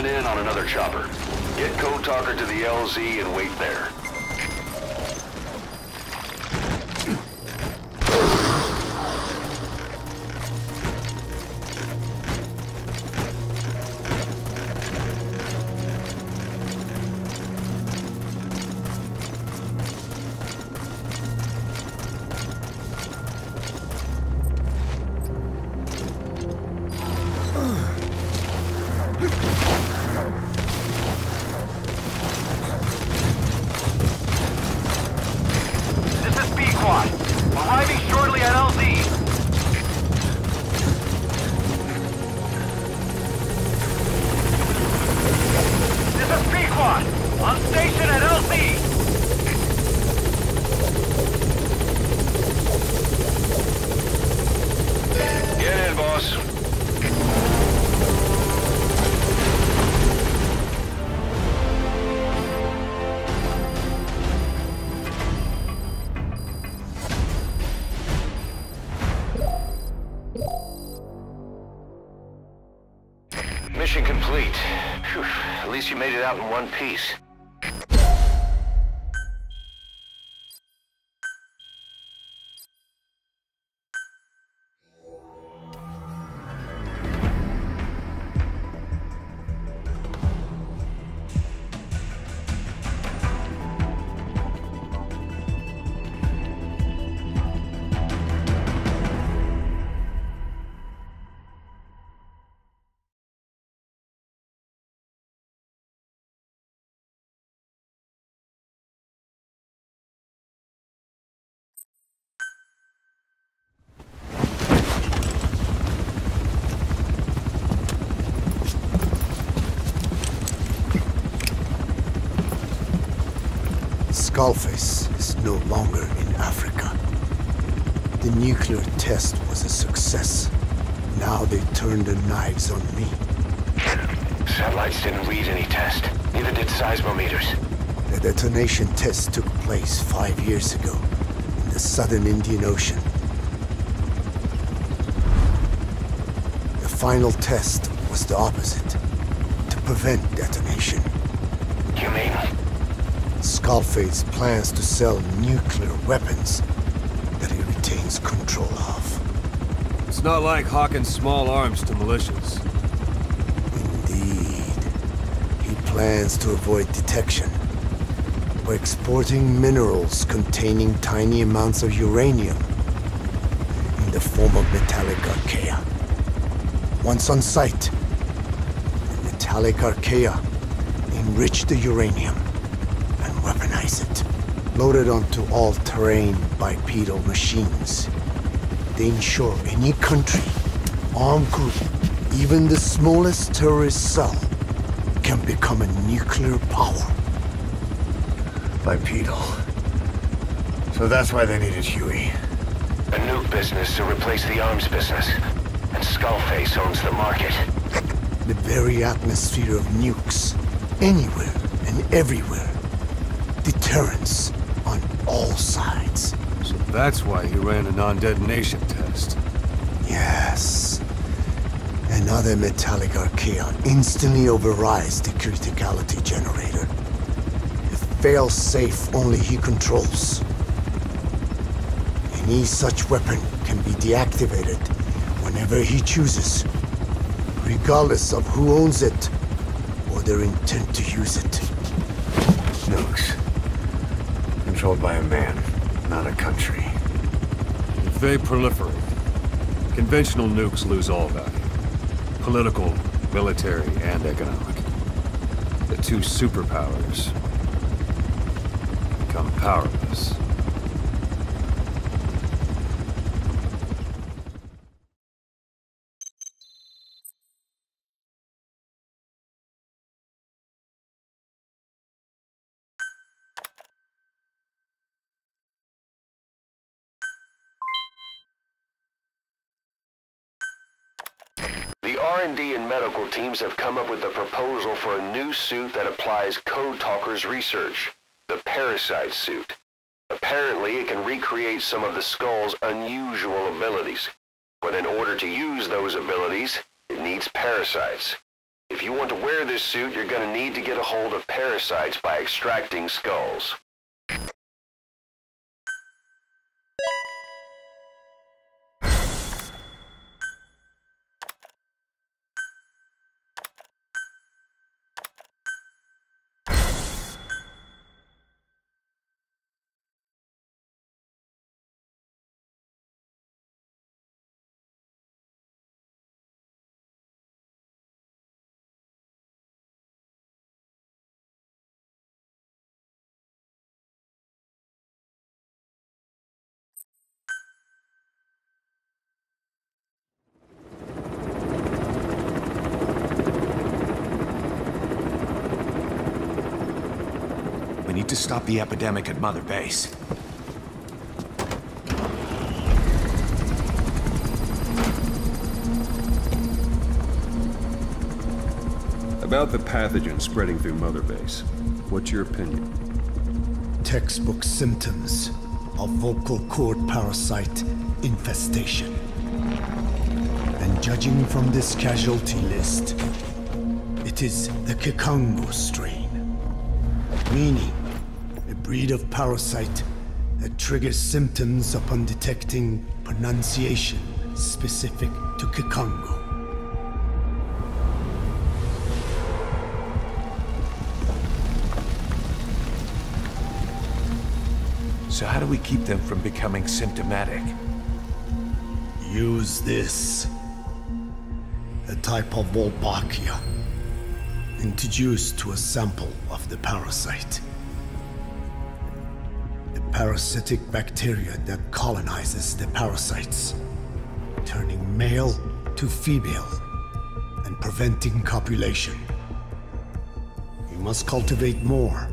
in on another chopper. Get Code Talker to the LZ and wait there. Arriving shortly at LZ. This is Pequod, on station at LZ. Get in, boss. Mission complete. Whew. At least you made it out in one piece. Skullface is no longer in Africa. The nuclear test was a success. Now they turned their knives on me. Satellites didn't read any test. Neither did seismometers. The detonation test took place 5 years ago in the southern Indian Ocean. The final test was the opposite, to prevent detonation. You mean? Skullface plans to sell nuclear weapons that he retains control of. It's not like hawking small arms to militias. Indeed. He plans to avoid detection by exporting minerals containing tiny amounts of uranium in the form of metallic archaea. Once on site, the metallic archaea enrich the uranium and weaponize it. Loaded onto all-terrain bipedal machines, they ensure any country, armed group, even the smallest terrorist cell, can become a nuclear power. Bipedal. So that's why they needed Huey. A nuke business to replace the arms business. And Skullface owns the market. The very atmosphere of nukes, anywhere and everywhere. Deterrence on all sides. So that's why he ran a non-detonation test. Yes. Another metallic archaea instantly overrides the criticality generator. It fails safe only he controls. Any such weapon can be deactivated whenever he chooses, regardless of who owns it or their intent to use it. Nukes. Controlled by a man, not a country. If they proliferate, conventional nukes lose all value. Political, military, and economic. The two superpowers become powerless. The R&D and medical teams have come up with a proposal for a new suit that applies Code Talker's research, the Parasite suit. Apparently, it can recreate some of the Skull's unusual abilities, but in order to use those abilities, it needs parasites. If you want to wear this suit, you're gonna need to get a hold of parasites by extracting skulls. We need to stop the epidemic at Mother Base. About the pathogen spreading through Mother Base, what's your opinion? Textbook symptoms of vocal cord parasite infestation. And judging from this casualty list, it is the Kikongo strain, meaning a breed of parasite that triggers symptoms upon detecting pronunciation specific to Kikongo. So how do we keep them from becoming symptomatic? Use this. A type of Wolbachia, introduced to a sample of the parasite. A parasitic bacteria that colonizes the parasites, turning male to female and preventing copulation. You must cultivate more.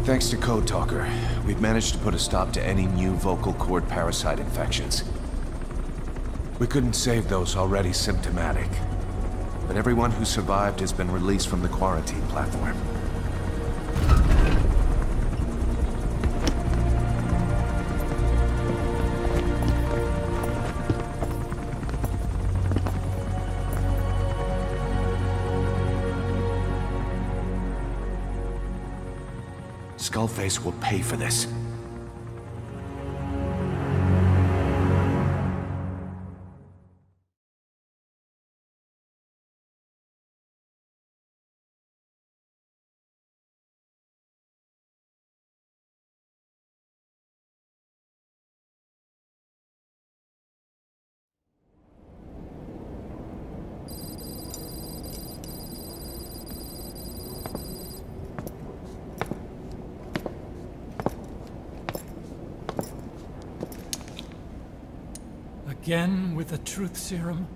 Thanks to Code Talker, we've managed to put a stop to any new vocal cord parasite infections. We couldn't save those already symptomatic, but everyone who survived has been released from the quarantine platform. Skullface will pay for this. Again with the truth serum?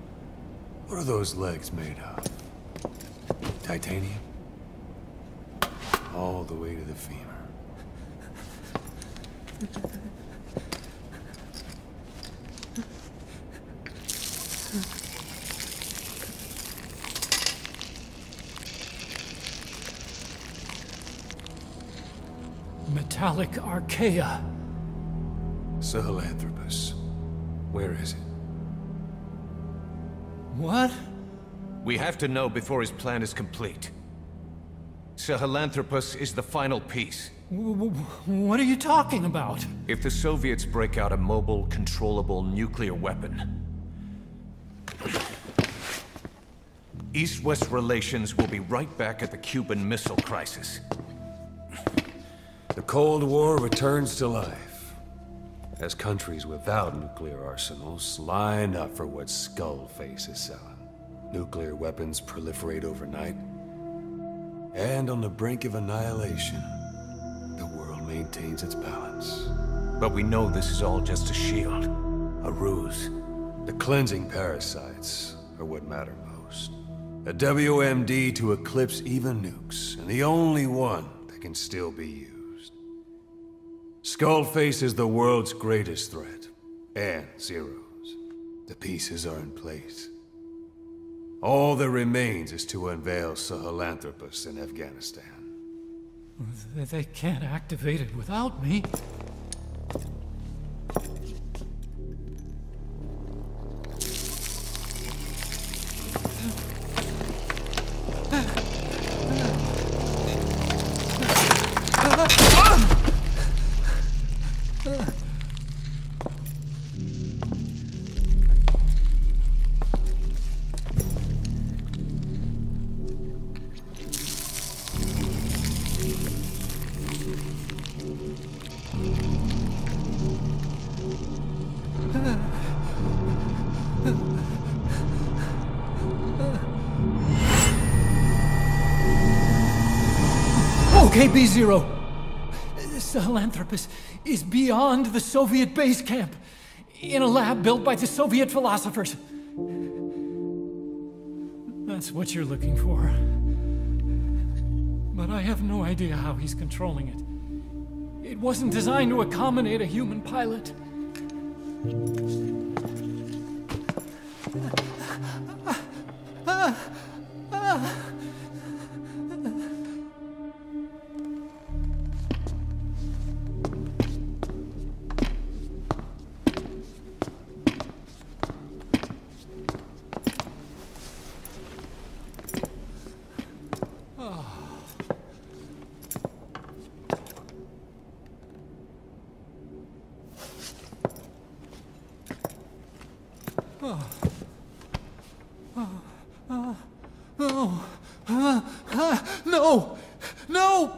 What are those legs made of? Titanium? All the way to the femur. Metallic archaea. Sahelanthropus. Where is it? What? We have to know before his plan is complete. Sahelanthropus is the final piece. What are you talking about? If the Soviets break out a mobile, controllable nuclear weapon, East-West relations will be right back at the Cuban Missile Crisis. The Cold War returns to life as countries without nuclear arsenals line up for what Skullface is selling. Nuclear weapons proliferate overnight, And on the brink of annihilation, the world maintains its balance. But we know this is all just a shield. A ruse. The cleansing parasites are what matter most. A WMD to eclipse even nukes, and the only one that can still be used. Skullface is the world's greatest threat, and Zero's. The pieces are in place. All that remains is to unveil Sahelanthropus in Afghanistan. They can't activate it without me. Okay, B-Zero. Sahelanthropus is beyond the Soviet base camp, in a lab built by the Soviet philosophers. That's what you're looking for. But I have no idea how he's controlling it. It wasn't designed to accommodate a human pilot. No! No!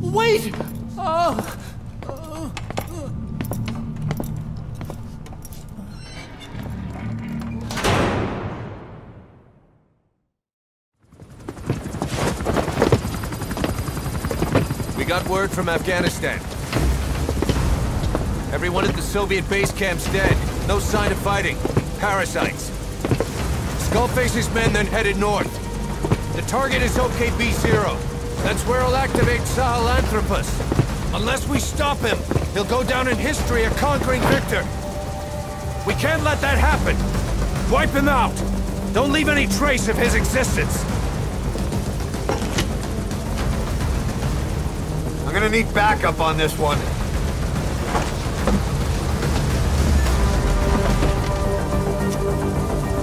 Wait! We got word from Afghanistan. Everyone at the Soviet base camp's dead. No sign of fighting. Parasites. Skullface's men then headed north. The target is OKB-0. That's where he'll activate Sahelanthropus. Unless we stop him, he'll go down in history a conquering victor. We can't let that happen. Wipe him out. Don't leave any trace of his existence. I'm gonna need backup on this one.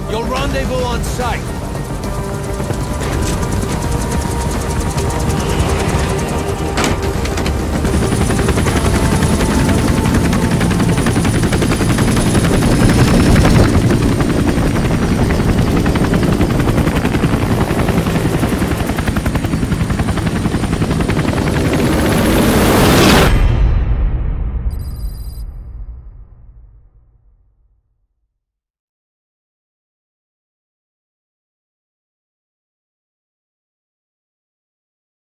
You'll rendezvous on site.